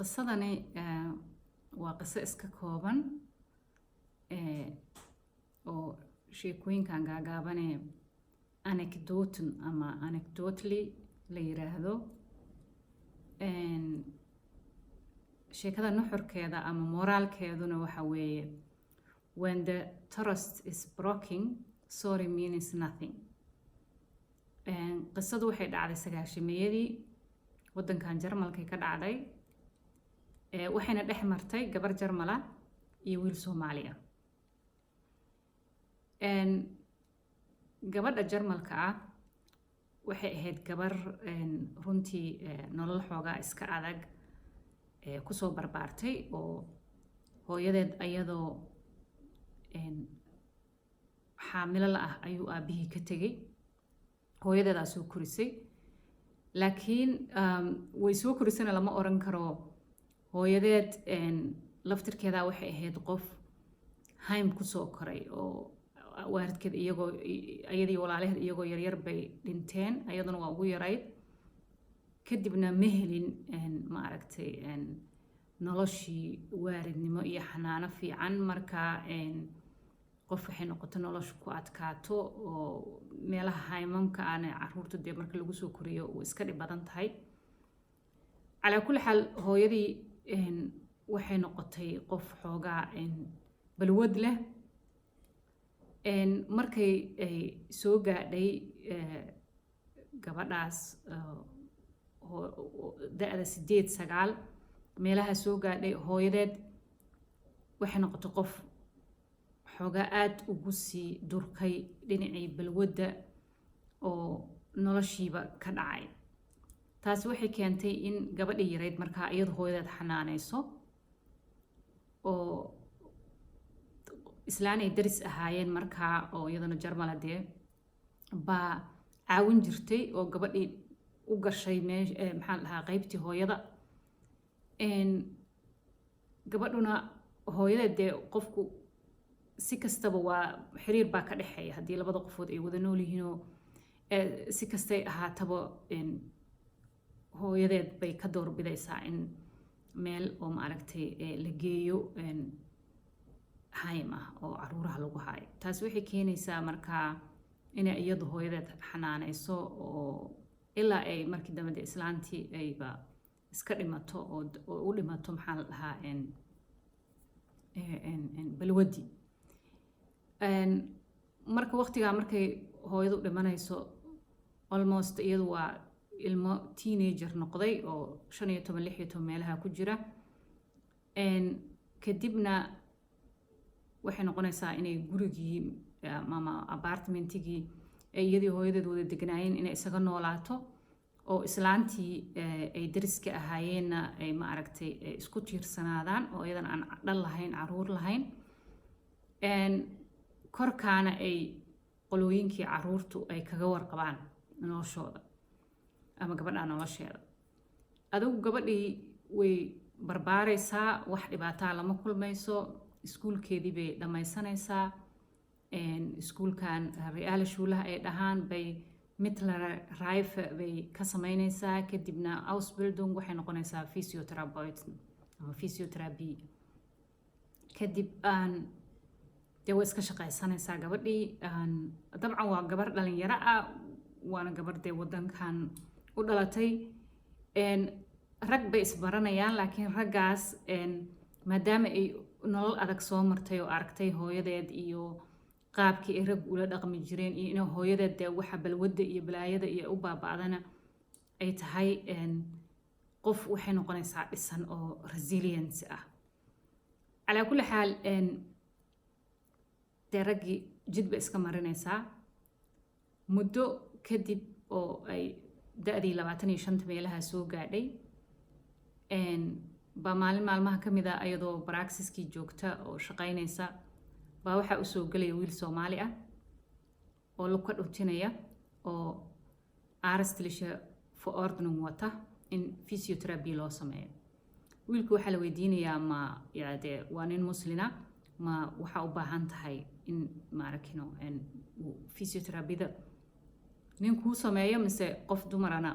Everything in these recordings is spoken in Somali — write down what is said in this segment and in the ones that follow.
qisadani waa qiso iska kooban oo sheekooyinkan gaagaabane anecdotally la yiraahdo. Sheekada nuxurkeeda ama moraalkeeduna waxa weeye when the toast is broken, sorry means nothing. qisadu waxay dhacday sagaashameeyadii waddankan Jarmalka ka dhacday. waxayna dhex martay gabar Jarmala iyo wiil Soomaaliya. gabadha Jarmalka ah waxay ahayd gabar runtii nolol xoogaa iska adag ku soo barbaartay oo hooyadeed ayadoo xaamilo la ah ayuu aabihii ka tegay. hooyadeedaa soo korisay, laakiin way soo korisana lama oran karo. hooyadeed laftirkeeda waxay ahayd qof haym ku soo koray oo waalidkeed iyadii walaalaheed iyagoo yaryar bay dhinteen, ayaduna waa ugu yarayd. kadibna ma helin maaragtay noloshii waalidnimo iyo xanaano fiican. marka qof waxay noqoto noloshu ku adkaato oo meelaha haymamka aan caruurta dee marka lagu soo koriyo uu iska dhib badan tahay. calaa kulli xaal hooyadii waxay noqotay qof xoogaa balwad leh. markay ay soo gaadhay gabadhaas da-da 8-9 meelaha soo gaadhay, hooyadeed waxay noqotay qof xoogaa aad ugu sii durkay dhinacii balwadda oo noloshiiba ka dhacay. taasi waxay keentay in gabadhii yarayd markaa iyadu hooyadeed xanaanayso, oo islaan ay daris ahaayeen markaa oo iyadana Jarmala dee baa caawin jirtay oo gabadhii u gashay maxaa la dhahaa qaybtii hooyada. gabadhuna hooyadeed dee qofku si kastaba waa xiriir baa ka dhexeeya haddii labada qofood ay wada nool yihiinoo si kastay ahaataba hooyadeed bay ka doorbidaysaa in meel oo maaragtay la geeyo haym ah oo caruuraha lagu haayo. taasi waxay keenaysaa markaa inay iyadu hooyadeed xanaanayso oo ilaa ay markii dambe dee islaantii ayba iska dhimato oo u dhimato maxaa la dhahaa balwadii. marka waqtigaa markay hooyadu dhimanayso almost iyadu waa ilmo teenager noqday oo 15-16 meelaha ku jira. kadibna waxay noqonaysaa inay gurigii ama apartmentigii ay iyadii hooyadeed wada degnaayeen inay isaga noolaato, oo islaantii ay dariska ahaayeenna ay maaragtay isku tiirsanaadaan oo iyadan aan dhal lahayn, caruur lahayn. korkaana ay qolooyinkii caruurtu ay kaga warqabaan noloshooda ama gabadha nolosheeda. adigu gabadhii way barbaaraysaa, wax dhibaataa lama kulmayso, iskuulkeedii bay dhammaysanaysaa. iskuulkan re'aal shuulaha ay dhahaan bay mittlere Reife bay ka samaynaysaa. kadibna Ausbildung waxay noqonaysaa physiotherapeutin ama physiotherapy. kadib dee way iska shaqaysanaysaa gabadhii. dabcan waa gabar dhalinyaro ah, waana gabar dee waddankan u dhalatay. rag bay isbaranayaan, laakiin raggaas maadaama ay nolol adag soo martay oo aragtay hooyadeed iyo qaabkii ay rag ula dhaqmi jireen iyo inay hooyadeed dee waxa balwadda iyo balaayada iyo u baaba'dana ay tahay qof waxay noqonaysaa dhisan oo resilience ah. calaa kulli xaal dee raggii jid bay iska marinaysaa. muddo kadib oo ay da-dii 25 meelaha soo gaadhay baa maalin maalmaha ka mid a ayadoo baraksiskii joogta oo shaqaynaysa baa waxaa u soo gelaya wiil Soomaali ah oo lug ka dhutinaya oo aristlisha verordnung wata in physiotherapy loo sameeyo. wiilku waxaa la weydiinayaa ma dee waa nin muslina, ma waxaa u baahan tahay in maarakino physiotherapyda nin kuu sameeyo mise qof dumarana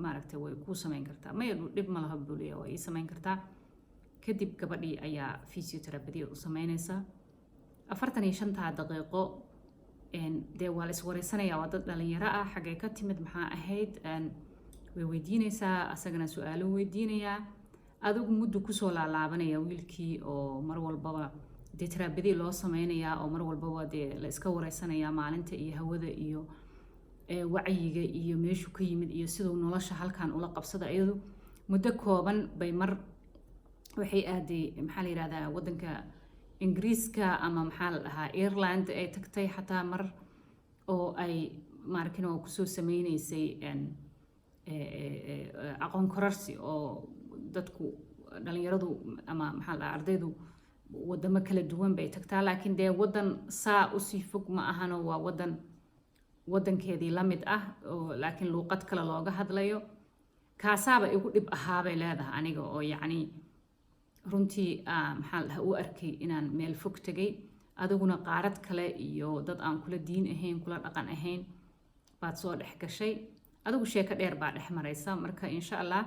maaragtay way ku samayn kartaa ma dhib ma laha buliya way samayn kartaa kadib gabadhii ayaa physiotherapy u samaynaysa 45 daqiiqo dee waa la iswareysanayaa waa dad dhalinyaro ah xagee ka timid maxaa ahayd way weydiinaysaa asagana su-aalo weydiinayaa adigu muddo kusoo laalaabanaya wiilkii oo mar walbaba dee teraabadii loo sameynayaa oo mar walbaba dee la iska wareysanayaa maalinta iyo hawada iyo wacyiga iyo meeshuu ka yimid iyo siduu nolosha halkan ula qabsada iyadu muddo kooban bay mar waxay aaday maxaa la yidhahdaa waddanka ingiriiska ama maxaa la dhahaa Ireland ay tagtay xataa mar oo ay maarkin oo kusoo sameynaysay aqoon kororsi oo dadku dhalinyaradu ama maxaa la ardaydu wadamo kala duwan bay tagtaa laakiin dee waddan saa usii fog ma ahano waa waddankeedii la mid ah laakiin luuqad kale looga hadlayo kaasaaba igu dhib ahaabay leedahay aniga oo yacni runtii maxaa la u arkay inaan meel fog tagay adiguna qaarad kale iyo dad aan kula diin ahayn kula dhaqan ahayn baad soo dhex gashay adigu sheeko dheer baa dhex maraysa marka insha Allah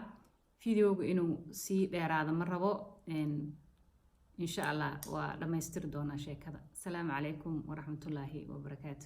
videoga inuu sii dheeraado ma rabo insha Allah waa dhamaystiri doonaa sheekada. Assalaamu calaykum waraxmatullaahi wabarakaatu.